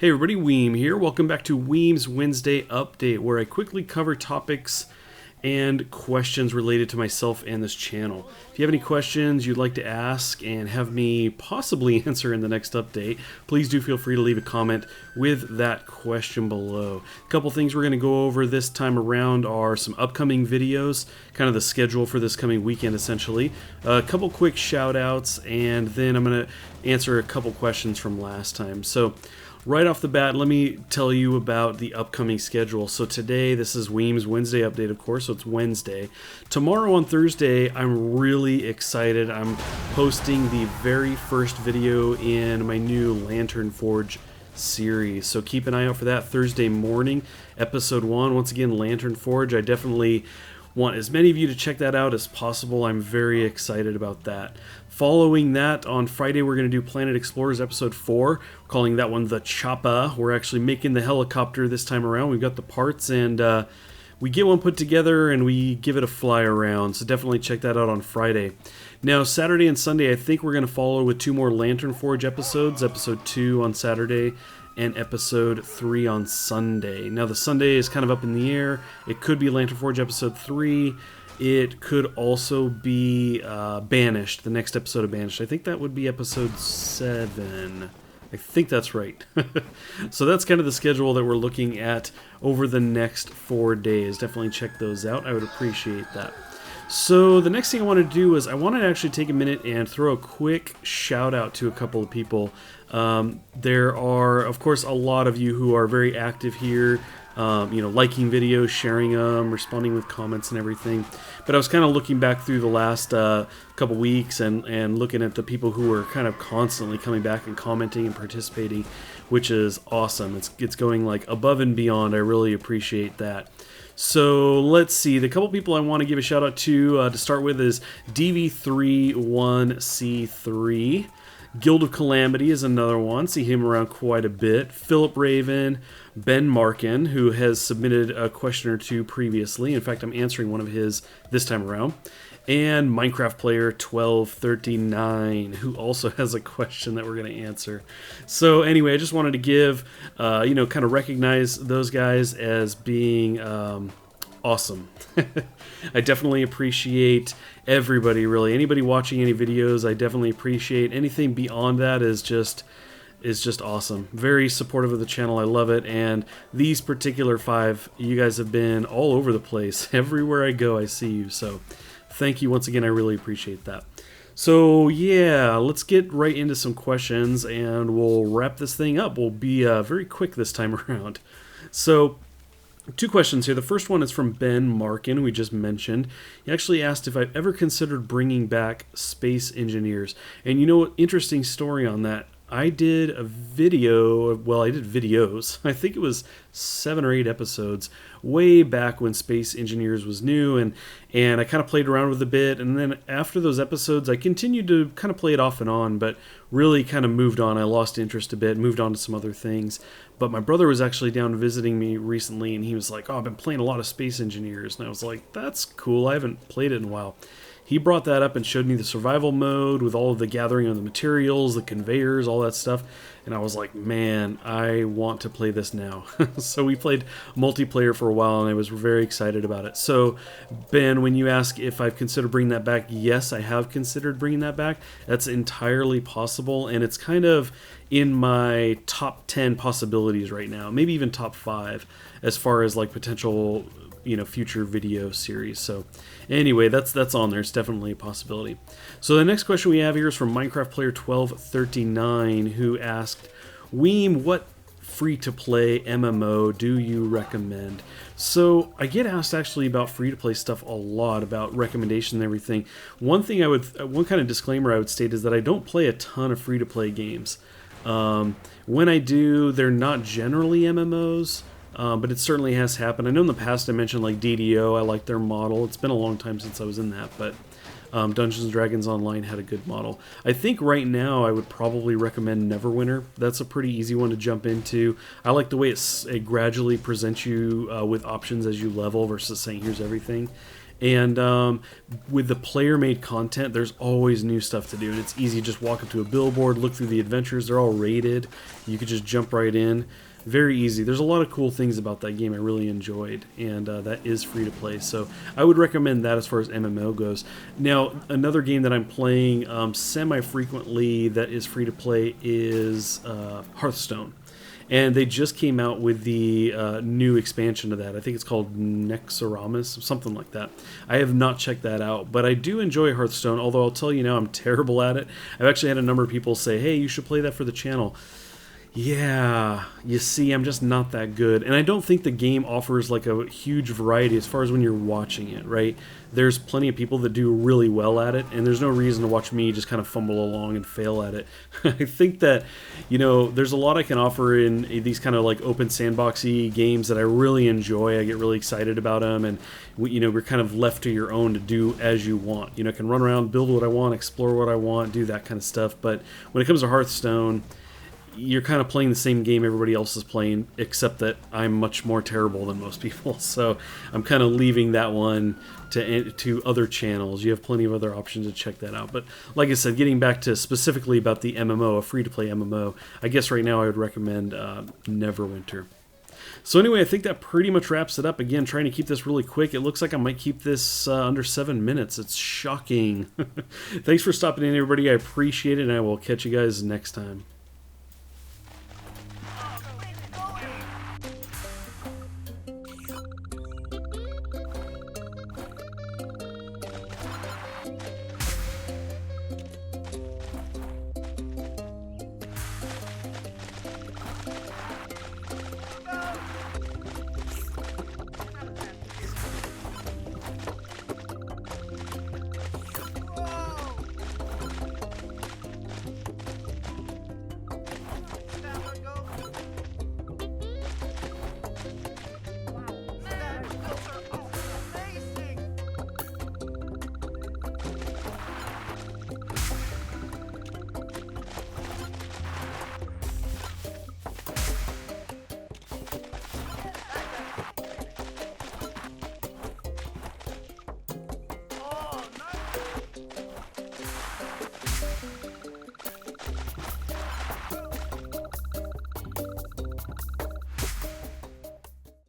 Hey everybody, Weem here. Welcome back to Weem's Wednesday Update, where I quickly cover topics and questions related to myself and this channel. If you have any questions you'd like to ask and have me possibly answer in the next update, please do feel free to leave a comment with that question below. A couple things we're going to go over this time around are some upcoming videos, kind of the schedule for this coming weekend essentially, a couple quick shout outs, and then I'm going to answer a couple questions from last time. So right off the bat, let me tell you about the upcoming schedule. So today, this is Weem's Wednesday update, of course, so it's Wednesday. Tomorrow on Thursday, I'm really excited. I'm posting the very first video in my new Lantern Forge series. So keep an eye out for that Thursday morning, episode 1. Once again, Lantern Forge. I definitely want as many of you to check that out as possible. I'm very excited about that. Following that, on Friday, we're going to do Planet Explorers Episode 4, calling that one the Choppa. We're actually making the helicopter this time around. We've got the parts, and we get one put together, and we give it a fly around, so definitely check that out on Friday. Now, Saturday and Sunday, I think we're going to follow with 2 more Lantern Forge episodes, Episode 2 on Saturday, and Episode 3 on Sunday. Now, the Sunday is kind of up in the air. It could be Lantern Forge Episode 3. It could also be Banished, the next episode of Banished. I think that would be Episode 7. I think that's right. So that's kind of the schedule that we're looking at over the next 4 days. Definitely check those out. I would appreciate that. So the next thing I want to do is I want to actually take a minute and throw a quick shout out to a couple of people. There are, of course, a lot of you who are very active here, liking videos, sharing them, responding with comments and everything. But I was kind of looking back through the last couple weeks and looking at the people who are kind of constantly coming back and commenting and participating, which is awesome. It's going like above and beyond. I really appreciate that. So let's see. The couple people I want to give a shout out to start with is DV31C3. Guild of Calamity is another one. See him around quite a bit. Philip Raven, Ben Marken, who has submitted a question or two previously. In fact, I'm answering one of his this time around. And Minecraft player 1239, who also has a question that we're going to answer. So anyway, I just wanted to give, kind of recognize those guys as being awesome. I definitely appreciate everybody, really. Anybody watching any videos, I definitely appreciate. Anything beyond that is just awesome. Very supportive of the channel. I love it. And these particular 5, you guys have been all over the place. Everywhere I go, I see you. So thank you once again. I really appreciate that. So yeah, let's get right into some questions and we'll wrap this thing up. We'll be very quick this time around. So 2 questions here. The first one is from Ben Marken, who we just mentioned. He actually asked if I've ever considered bringing back Space Engineers. And you know what? Interesting story on that. I did a video, well, I did videos. I think it was 7 or 8 episodes way back when Space Engineers was new, and I kind of played around with it a bit, and then after those episodes, I continued to kind of play it off and on, but really kind of moved on. I lost interest a bit, moved on to some other things, but my brother was actually down visiting me recently, and he was like, oh, I've been playing a lot of Space Engineers, and I was like, that's cool, I haven't played it in a while. He brought that up and showed me the survival mode with all of the gathering of the materials, the conveyors, all that stuff. And I was like, man, I want to play this now. So we played multiplayer for a while and I was very excited about it. So Ben, when you ask if I've considered bringing that back, yes, I have considered bringing that back. That's entirely possible. And it's kind of in my top 10 possibilities right now, maybe even top 5 as far as like potential future video series. So anyway, that's on there. It's definitely a possibility. So the next question we have here is from Minecraft player 1239, who asked, Weem, what free-to-play MMO do you recommend? So I get asked actually about free-to-play stuff a lot, about recommendation and everything. One kind of disclaimer I would state is that I don't play a ton of free-to-play games. When I do, they're not generally MMOs. But it certainly has happened. I know in the past I mentioned like DDO. I like their model. It's been a long time since I was in that, but Dungeons & Dragons Online had a good model. I think right now I would probably recommend Neverwinter. That's a pretty easy one to jump into. I like the way it gradually presents you with options as you level versus saying here's everything. And with the player-made content, there's always new stuff to do, and it's easy. Just walk up to a billboard, look through the adventures. They're all rated. You could just jump right in. Very easy. There's a lot of cool things about that game I really enjoyed, and that is free to play. So I would recommend that as far as MMO goes. Now, another game that I'm playing semi-frequently that is free to play is Hearthstone. And they just came out with the new expansion of that. I think it's called Nexoramus, something like that. I have not checked that out, but I do enjoy Hearthstone, although I'll tell you now I'm terrible at it. I've actually had a number of people say, hey, you should play that for the channel. Yeah, you see, I'm just not that good. And I don't think the game offers like a huge variety as far as when you're watching it, right? There's plenty of people that do really well at it, and there's no reason to watch me just kind of fumble along and fail at it. I think that, you know, there's a lot I can offer in these kind of like open sandboxy games that I really enjoy. I get really excited about them, and we're kind of left to your own to do as you want. You know, I can run around, build what I want, explore what I want, do that kind of stuff. But when it comes to Hearthstone, you're kind of playing the same game everybody else is playing, except that I'm much more terrible than most people. So I'm kind of leaving that one to other channels. You have plenty of other options to check that out. But like I said, getting back to specifically about the MMO, a free-to-play MMO, I guess right now I would recommend Neverwinter. So anyway, I think that pretty much wraps it up. Again, trying to keep this really quick. It looks like I might keep this under 7 minutes. It's shocking. Thanks for stopping in, everybody. I appreciate it, and I will catch you guys next time.